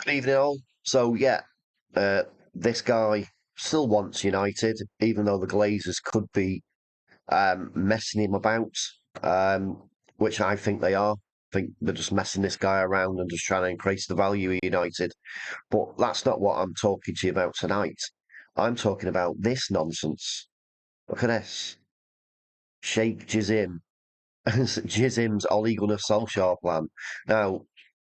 Good evening, all. So, yeah, this guy still wants United, even though the Glazers could be messing him about, which I think they are. I think they're just messing this guy around and just trying to increase the value of United. But that's not what I'm talking to you about tonight. I'm talking about this nonsense. Look at this. Sheikh Jassim. Jassim's Ole Gunnar Solskjaer plan. Now,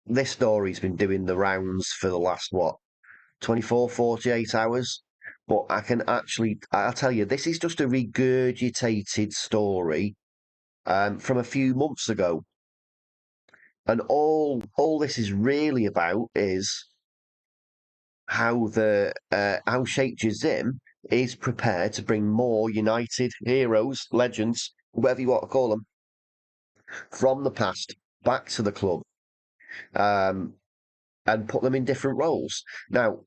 this story's been doing the rounds for the last, what, 24, 48 hours. But I'll tell you, this is just a regurgitated story from a few months ago. And all this is really about is how Sheikh Jassim is prepared to bring more United heroes, legends, whatever you want to call them, from the past back to the club, um, and put them in different roles. Now,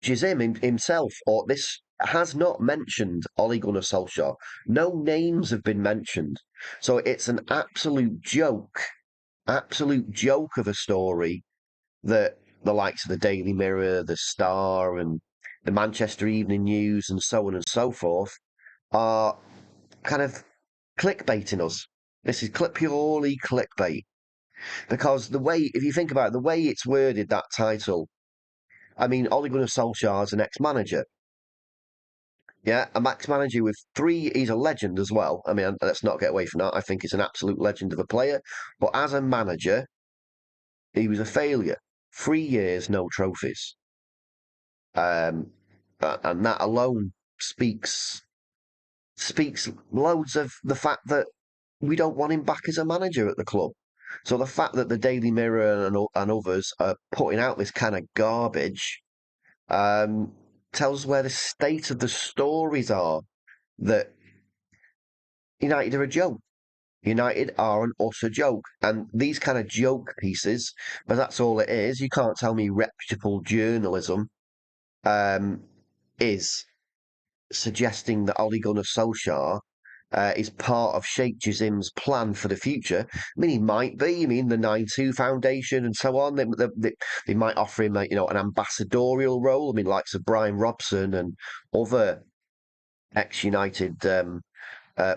Jassim himself, or this has not mentioned Ole Gunnar Solskjaer. No names have been mentioned. So it's an absolute joke of a story that the likes of the Daily Mirror, the Star, and the Manchester Evening News, and so on and so forth, are kind of clickbaiting us. This is purely clickbait. Because if you think about it, the way it's worded, that title, I mean, Ole Gunnar Solskjaer is an ex-manager. Yeah, a ex-manager with he's a legend as well. I mean, let's not get away from that. I think he's an absolute legend of a player. But as a manager, he was a failure. 3 years, no trophies. And that alone speaks loads of the fact that we don't want him back as a manager at the club. So the fact that the Daily Mirror and others are putting out this kind of garbage um, tells where the state of the stories are. That United are a joke. United are an utter joke. And these kind of joke pieces, but that's all it is. You can't tell me reputable journalism um, is suggesting that Ole Gunnar Solskjaer is part of Sheikh Jassim's plan for the future. I mean, he might be. I mean, the 9-2 Foundation and so on. They might offer him, an ambassadorial role. I mean, likes of Brian Robson and other ex-United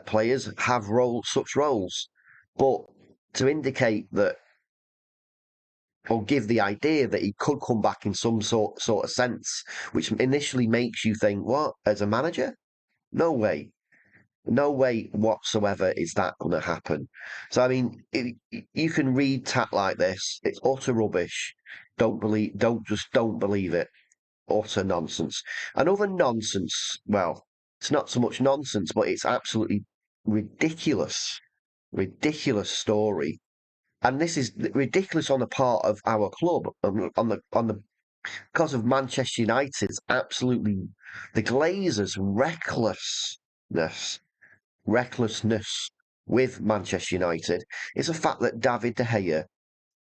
players have such roles. But to indicate that, or give the idea that he could come back in some sort of sense, which initially makes you think, what, as a manager? No way. No way whatsoever is that going to happen. So, I mean, you can read tat like this. It's utter rubbish. Don't believe it. Utter nonsense. Another nonsense, well, it's not so much nonsense, but it's absolutely ridiculous. Ridiculous story. And this is ridiculous on the part of our club, because of Manchester United's absolutely the Glazers' recklessness with Manchester United is the fact that David De Gea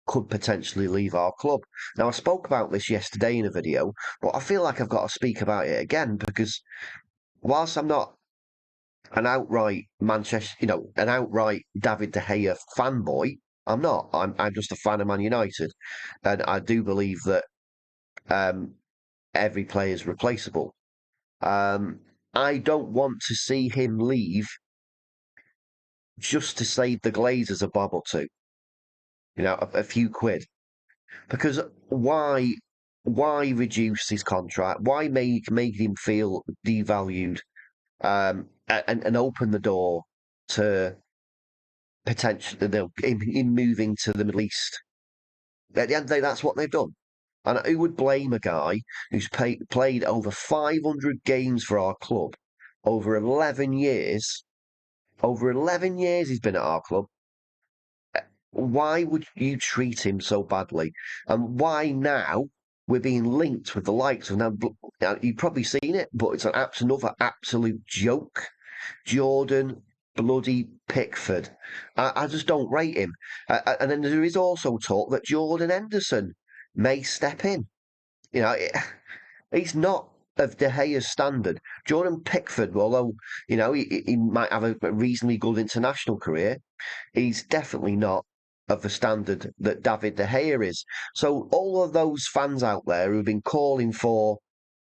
could potentially leave our club. Now, I spoke about this yesterday in a video, but I feel like I've got to speak about it again because whilst I'm not an outright an outright David De Gea fanboy, I'm not. I'm just a fan of Man United, and I do believe that um, every player is replaceable. I don't want to see him leave just to save the Glazers a bob or two, a few quid. Because why reduce his contract? Why make him feel devalued? And open the door to potentially in moving to the Middle East. At the end of the day, that's what they've done. And who would blame a guy who's played over 500 games for our club over 11 years? Over 11 years he's been at our club. Why would you treat him so badly? And why now we're being linked with the likes of now? You've probably seen it, but it's another absolute joke. Jordan bloody Pickford. I just don't rate him. And then there is also talk that Jordan Henderson may step in. He's not of De Gea's standard. Jordan Pickford, although he might have a reasonably good international career, he's definitely not of the standard that David De Gea is. So all of those fans out there who've been calling for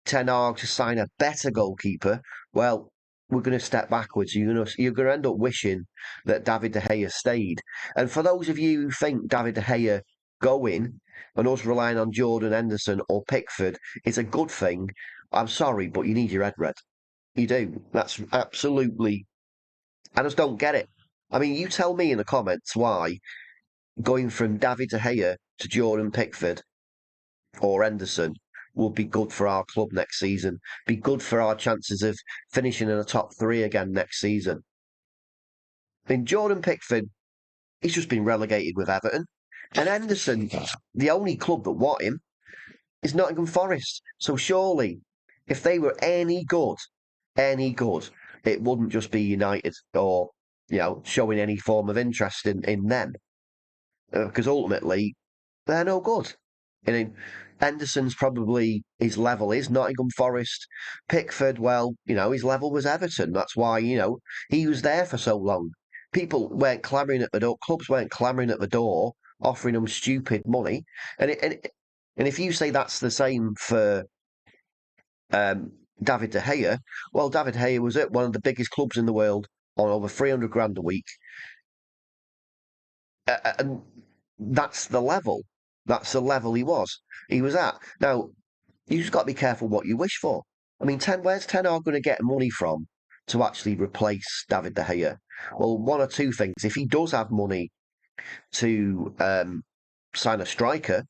Ten Hag to sign a better goalkeeper, well, we're going to step backwards. You're going to end up wishing that David De Gea stayed. And for those of you who think David De Gea going and us relying on Jordan Henderson or Pickford is a good thing, I'm sorry, but you need your head read. You do. That's absolutely. I just don't get it. I mean, you tell me in the comments why going from David De Gea to Jordan Pickford or Henderson would be good for our club next season, be good for our chances of finishing in the top three again next season. I mean, Jordan Pickford, he's just been relegated with Everton. And Henderson, the only club that want him is Nottingham Forest. So surely, if they were any good, it wouldn't just be United or, showing any form of interest in them. Because ultimately, they're no good. I mean, Henderson's probably his level is Nottingham Forest. Pickford, well, his level was Everton. That's why, he was there for so long. People weren't clamouring at the door, clubs weren't clamouring at the door, offering them stupid money. And if you say that's the same for David De Gea, well, David De Gea was at one of the biggest clubs in the world on over 300 grand a week. And that's the level. That's the level he was at. Now, you just got to be careful what you wish for. I mean, where's Ten Hag going to get money from to actually replace David De Gea? Well, one or two things. If he does have money to sign a striker,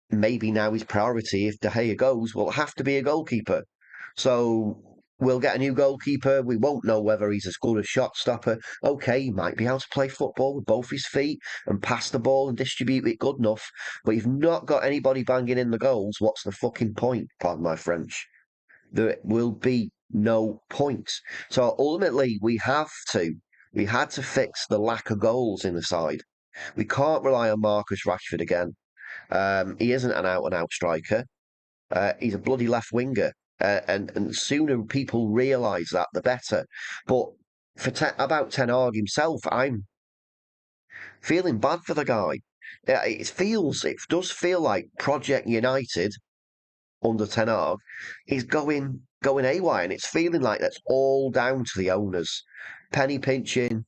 maybe now his priority, if De Gea goes, will have to be a goalkeeper. So we'll get a new goalkeeper. We won't know whether he's as good a shot stopper. Okay, he might be able to play football with both his feet and pass the ball and distribute it good enough. But you've not got anybody banging in the goals. What's the fucking point? Pardon my French. There will be no point. So ultimately, we had to fix the lack of goals in the side. We can't rely on Marcus Rashford again. He isn't an out-and-out striker. He's a bloody left winger, and sooner people realise that, the better. But about Ten Hag himself, I'm feeling bad for the guy. It does feel like Project United under Ten Hag is going AWOL, and it's feeling like that's all down to the owners. Penny pinching.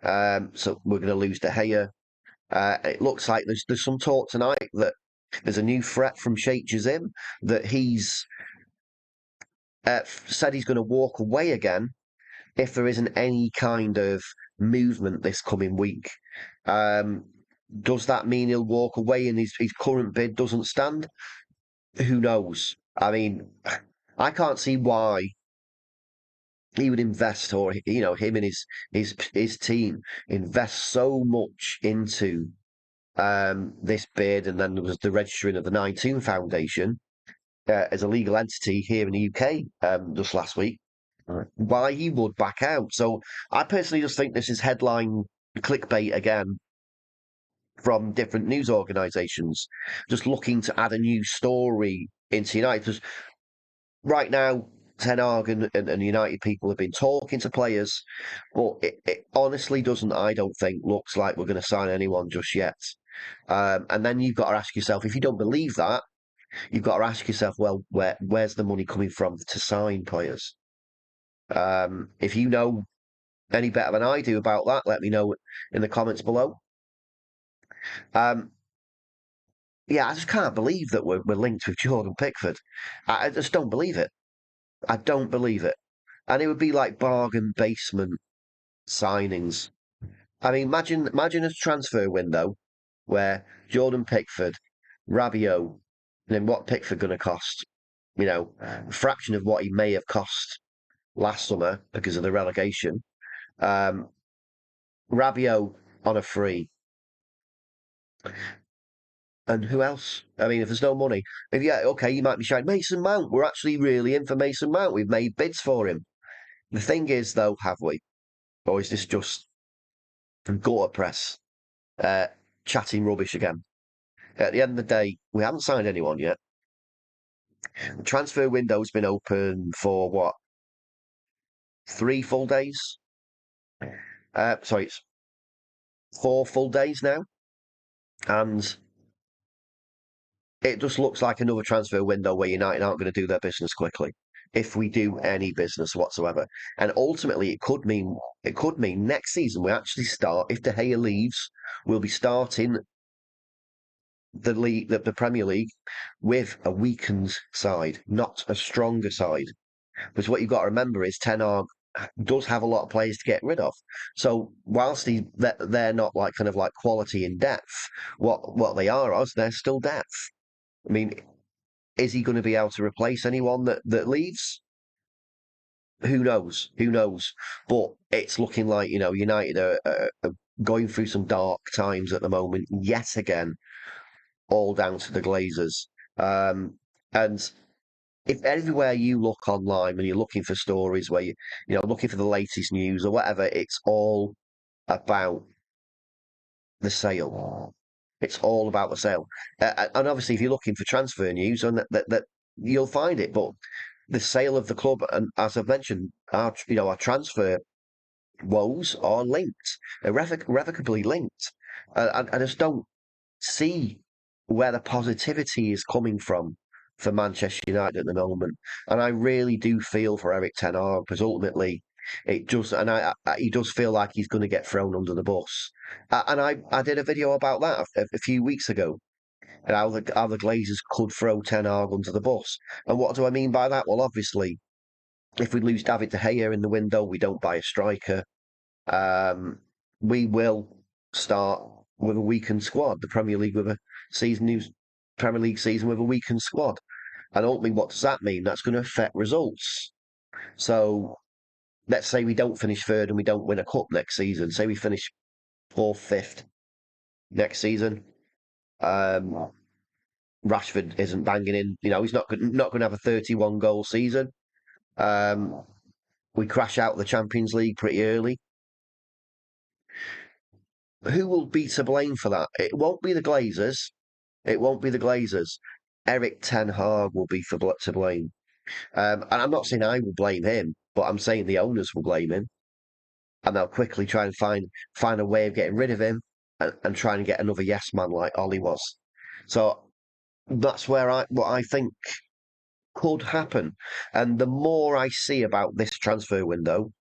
So we're going to lose De Gea. It looks like there's some talk tonight that there's a new threat from Sheikh Jassim that he's said he's going to walk away again if there isn't any kind of movement this coming week. Um, does that mean he'll walk away and his current bid doesn't stand? Who knows? I mean, I can't see why he would invest, or him and his team invest so much into this bid, and then there was the registering of the 19 Foundation as a legal entity here in the UK just last week. Right. Why he would back out. So I personally just think this is headline clickbait again from different news organisations, just looking to add a new story into United. Because right now, Ten Hag and United people have been talking to players, but it honestly doesn't, I don't think, looks like we're going to sign anyone just yet. And then you've got to ask yourself, if you don't believe that, you've got to ask yourself, well, where's the money coming from to sign players? If you know any better than I do about that, let me know in the comments below. Um, yeah, I just can't believe that we're linked with Jordan Pickford. I just don't believe it. I don't believe it. And it would be like bargain basement signings. I mean, imagine a transfer window where Jordan Pickford, Rabiot, and then what Pickford going to cost? A fraction of what he may have cost last summer because of the relegation. Um, Rabiot on a free. And who else? I mean, if there's no money, okay, you might be shouting, Mason Mount, we're actually really in for Mason Mount. We've made bids for him. The thing is, though, have we? Or is this just gutter press uh, chatting rubbish again? At the end of the day, we haven't signed anyone yet. The transfer window's been open for what? 3 full days? Sorry, it's 4 full days now, and it just looks like another transfer window where United aren't going to do their business quickly, if we do any business whatsoever. And ultimately, it could mean next season we actually start. If De Gea leaves, we'll be starting the league, the Premier League, with a weakened side, not a stronger side. Because what you've got to remember is Ten Hag does have a lot of players to get rid of. So whilst they're not like kind of like quality in depth, what they are as they're still depth. I mean, is he going to be able to replace anyone that leaves? Who knows? Who knows? But it's looking like United are going through some dark times at the moment yet again, all down to the Glazers. And if everywhere you look online when you're looking for stories where looking for the latest news or whatever, it's all about the sale. It's all about the sale. And obviously, if you're looking for transfer news, and that you'll find it. But the sale of the club, and as I've mentioned, our transfer woes are linked, irrevocably linked. I just don't see where the positivity is coming from for Manchester United at the moment. And I really do feel for Eric Ten Hag because ultimately it does, and he does feel like he's going to get thrown under the bus. And I did a video about that a few weeks ago, and how the Glazers could throw Ten Hag under the bus. And what do I mean by that? Well, obviously, if we lose David De Gea in the window, we don't buy a striker. Um, we will start with a weakened squad. The Premier League with a new Premier League season with a weakened squad. And ultimately, what does that mean? That's going to affect results. So let's say we don't finish third and we don't win a cup next season. Say we finish fourth, fifth next season. Um, Rashford isn't banging in. He's not going to have a 31 goal season. Um, we crash out of the Champions League pretty early. Who will be to blame for that? It won't be the Glazers. It won't be the Glazers. Eric Ten Hag will be to blame. And I'm not saying I will blame him, but I'm saying the owners will blame him, and they'll quickly try and find a way of getting rid of him and try and get another yes man like Ollie was. So that's what I think could happen. And the more I see about this transfer window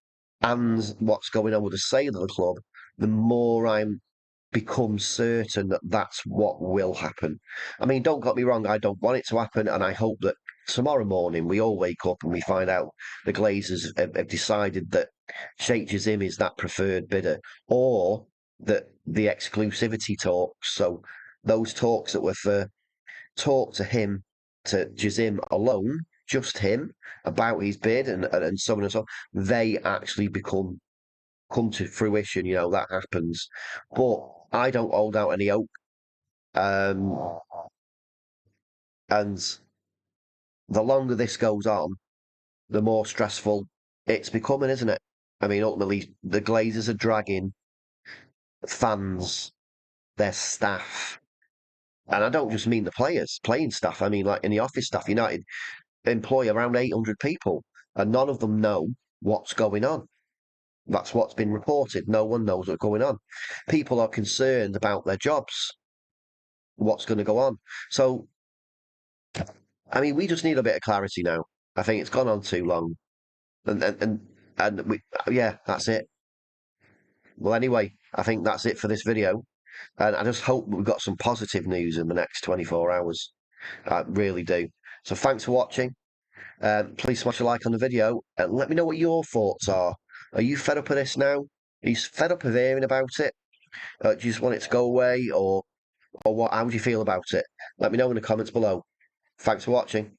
and what's going on with the sale of the club, the more I'm become certain that that's what will happen. I mean, don't get me wrong, I don't want it to happen, and I hope that tomorrow morning we all wake up and we find out the Glazers have decided that Sheikh Jassim is that preferred bidder, or that the exclusivity talks, so those talks that were for talk to him, to Jassim alone, just him, about his bid and so on and so on, they actually come to fruition, that happens. But I don't hold out any hope. Um, and the longer this goes on, the more stressful it's becoming, isn't it? I mean, ultimately, the Glazers are dragging fans, their staff, and I don't just mean the players, playing staff. I mean, like in the office staff, United employ around 800 people, and none of them know what's going on. That's what's been reported. No one knows what's going on. People are concerned about their jobs, what's going to go on. So, I mean, we just need a bit of clarity now. I think it's gone on too long, and yeah, that's it. Well, anyway, I think that's it for this video, and I just hope we've got some positive news in the next 24 hours. I really do. So, thanks for watching. Please smash a like on the video and let me know what your thoughts are. Are you fed up of this now? Are you fed up of hearing about it? Do you just want it to go away, or what? How do you feel about it? Let me know in the comments below. Thanks for watching.